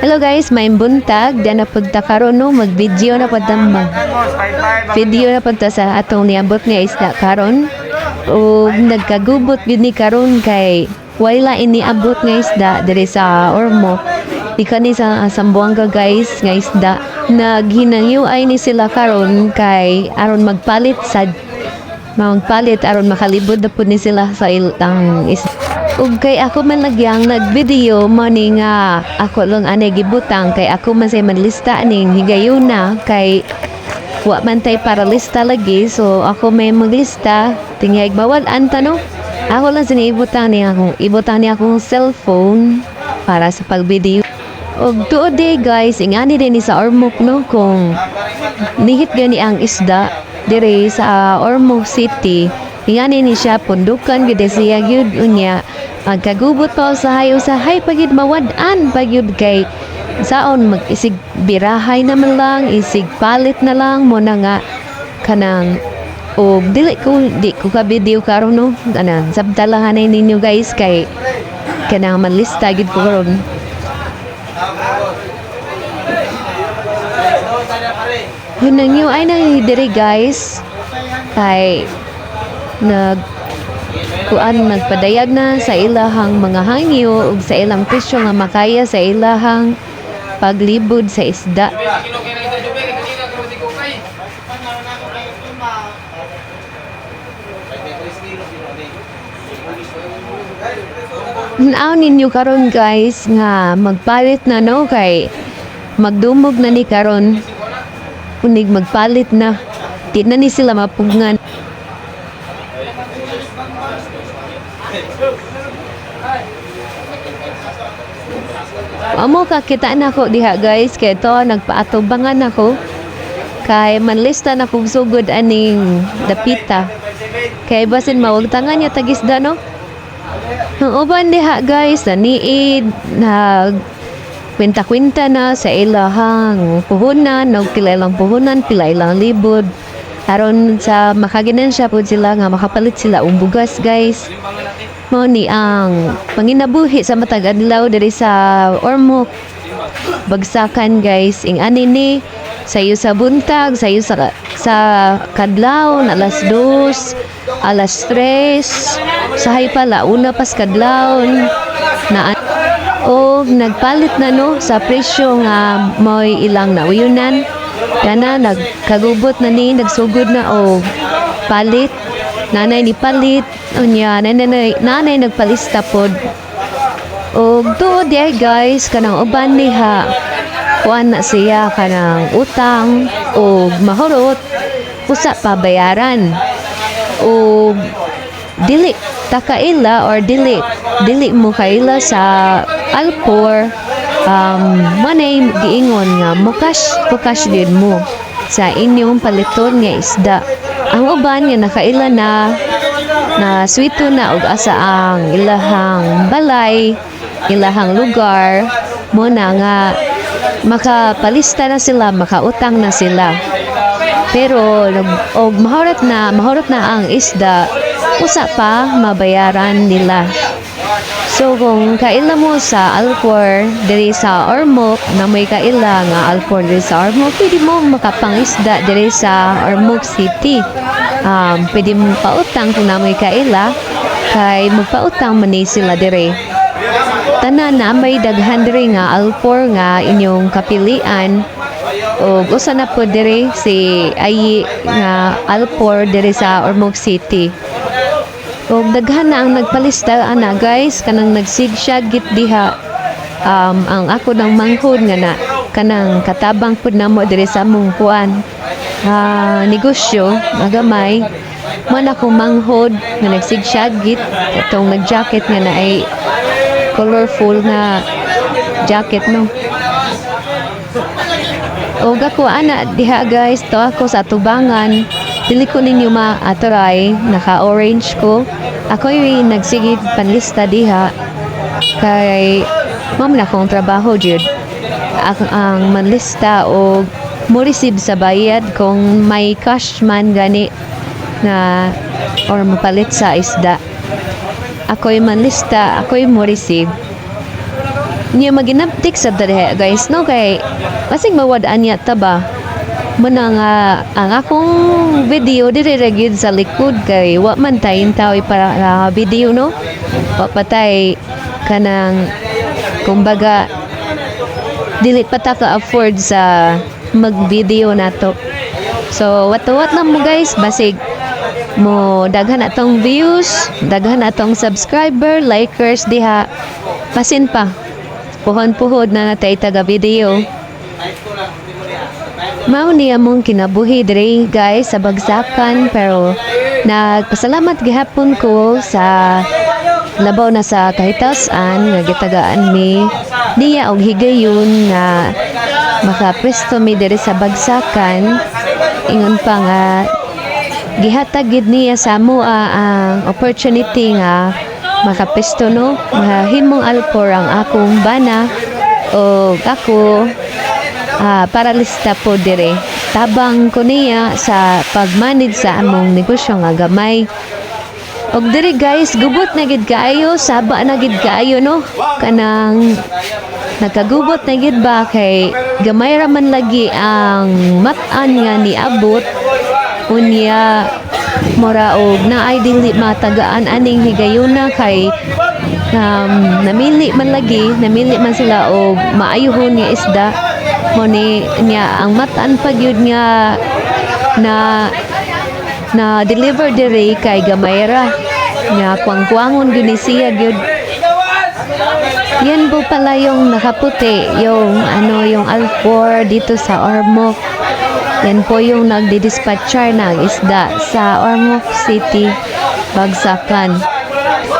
Hello guys, may buntag. Diyan na punta karon no, mag-video na punta video na punta sa atong niabot nga isda karon. O nagkagubot gid ni karon kay wala ini abot nga isda diri sa Ormo. Di kani sa Sambuanga guys nga isda. Naghinangyo-ay ni sila karon kay aron magpalit aron makalibod na pud ni sila sa ilang isda. Ug kay ako man lagyang nag-video mo ni nga ako lang anay gibutang kay ako man say manlista ning higayuna kay wa man tay para lista lagi so ako may maglista tingay bawal anta no ako lang sinibutang ni akong cellphone para sa pag-video. Og tuod day guys ingani din ni sa Ormoc no kung nihit gani ang isda dire sa Ormoc City. Ingani ni siya pundukan gid siya gyud unya agkagubot pa sa hay pagid mawad-an pagyud kay saon mag-isig birahay naman lang isig palit na lang mo na nga kanang o di ko ka video karon no kanang sabtalahan ninyo guys kay kanang manlista gid ko karon. Hinangyo ay na diri guys kay nagpadayag na sa ilahang mga hangyo ug sa ilang presyo nga makaya sa ilahang paglibod sa isda. Naaw ninyo karon guys nga magpalit na no kay magdumog na ni karon unig magpalit na di na ni sila mapugngan. Amo kakita na ako diha guys kay to nagpaatubangan ako kay manlista na kog sugod aning dapita kay basin mawagtangan niya tagisda no. Ang uban diha guys naniid nag kwenta-kwenta na sa ilahang puhunan og kilalang puhunan pila ilang libod aron sa makaginansya pud sila nga makapalit sila og bugas guys. Mao ni ang panginabuhi sa matag adlaw diri sa Ormoc bagsakan guys ingani ni sayo sa buntag sayo sa kadlaw na alas 2 alas 3 sahay pala una pas kadlaw na o nagpalit na no sa presyo nga mo'y ilang nauyunan kana nagkagubot na ni nagsugod na o palit nanay ni palit unya nanay nagpalista pod og tuod di guys kanang uban diha kuan na siya kanang utang og mahurot usa pa bayaran og dili takaila or dili mo kaila sa Alpor manay giingon nga mukash din mo sa inyong paliton nga isda. Ang uban nga nakaila na swito na og asa ang ilahang balay, ilahang lugar mo na nga makapalista na sila, makautang na sila. Pero og mahurot na ang isda, usa pa mabayaran nila. So kung kaila mo sa Alcor diri sa Ormoc na may kaila nga Alcor diri sa Ormoc, pwede mo makapangisda diri sa Ormoc City. Pwede mo pautang kung na may kaila kay magpautang man sila diri. Tanan na may daghan diri nga Alcor nga inyong kapilian o usa na po diri si Ayi nga Alcor diri sa Ormoc City. Og daghan na ang nagpalista ana guys kanang nagsigsag git diha ang ako ng manghod nga na kanang katabang pud namo diri sa among kuan negosyo magamay man ako manghod nga nagsigsag git katong nag-jacket nga na ay colorful na jacket no. Og ako ana diha guys to ako sa tubangan dili ko ninyo ma-atry naka-orange ko ako yung nagsigid panlista diha kay ma'am na akong trabaho jud ang manlista o mo receive sa bayad kung may cash man gani na or mapalit sa isda ako'y manlista ako'y mo receive niya maginaptik sa dere guys no kay basig mawadaan niya ta ba muna nga ang akong video dire ra gyud sa likod kay wa man tayin tawi para video no papatay kanang kumbaga dili pa ta ka afford sa mag video nato so what lang mo guys basig mo daghan atong views daghan atong subscriber likers diha pasin pa puhon-puhod na natay taga video mao niya mong kinabuhi dire guys sa bagsakan pero nagpasalamat gihapon ko sa labaw na sa kahitasan nga gitagaan mi niya og higayon nga makapwesto mi dire sa bagsakan ingon pa nga gihatag gid niya sa amoa ang opportunity nga makapesto no mahimong alpor ang akong bana o ako para lista po dire tabang ko niya sa pagmanid sa among negosyo nga gamay og dire guys gubot na gid kaayo saba na gid kaayo no kanang nagkagubot na gid ba kay gamay ra man lagi ang mat-an nga niabot unya mora og naay dili matagaan aning higayuna kay namili man sila og maayuhon nga isda mo ni niya ang matan pag yun nga na deliver dire kay gamayra nga kuangkuangon gyud ni siya gyud yan po pala yung nakaputi yung yung alfor dito sa Ormoc yan po yung nagdi-dispatcher ng isda sa Ormoc City Bagsakan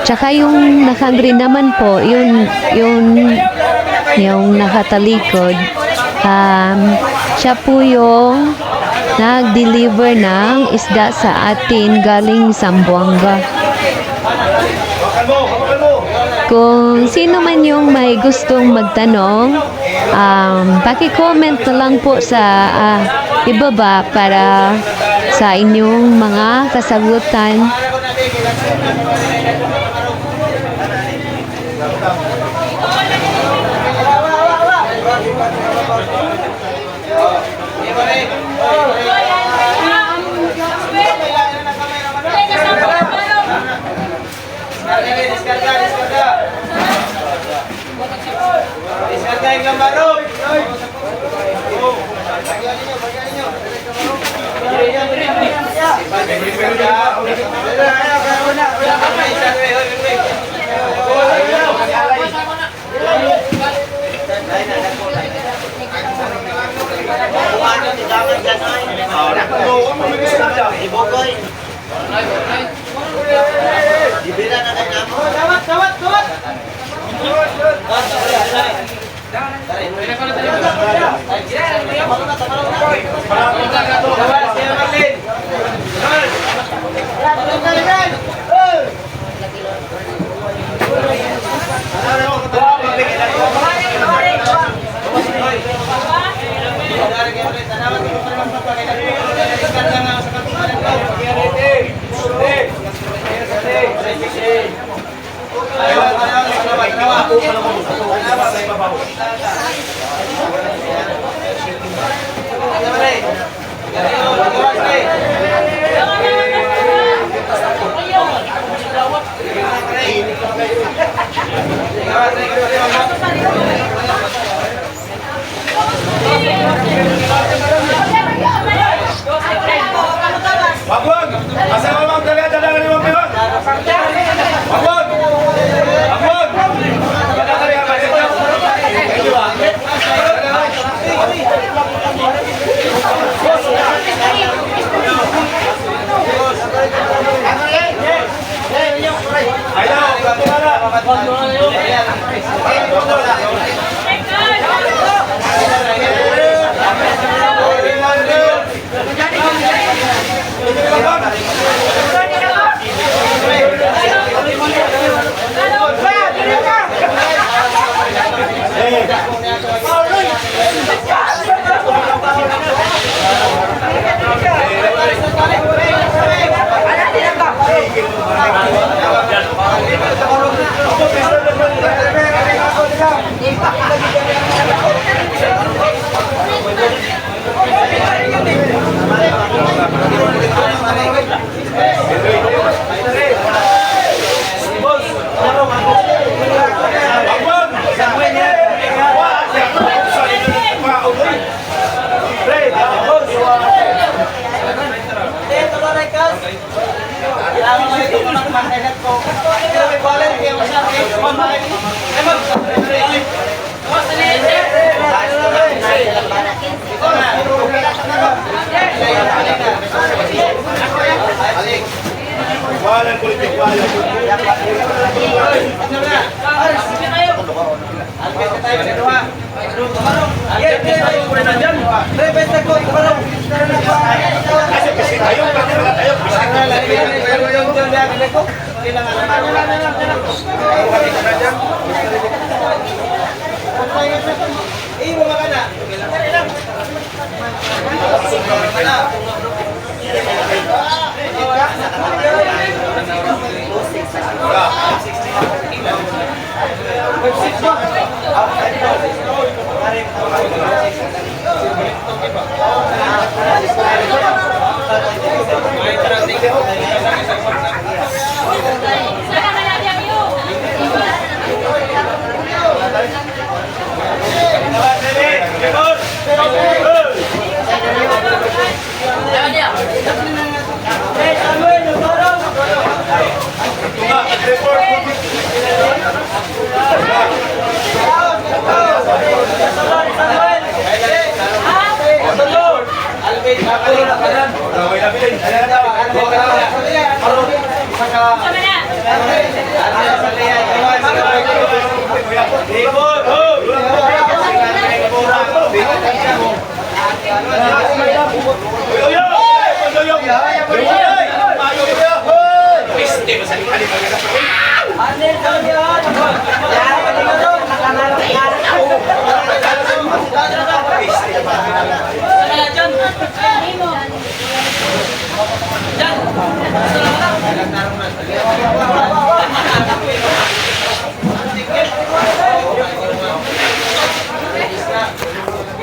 tsaka yung naka-green naman po yung nakatalikod siya po yung nag-deliver ng isda sa atin galing Zamboanga. Kung sino man yung may gustong magtanong, paki-comment na lang po sa ibaba para sa inyong mga kasagutan. Descarga yung gambaro. Wagwag! Asa ka mang talaga dadangan ni Wagwag? Wagwag! Wagwag! Dadangan niyo ang Di ba? Ayaw, Walang politik, walang. Kasi kasi tayo, pati wala tayo.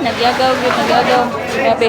Nagyagaw, nagyagaw. Grabe.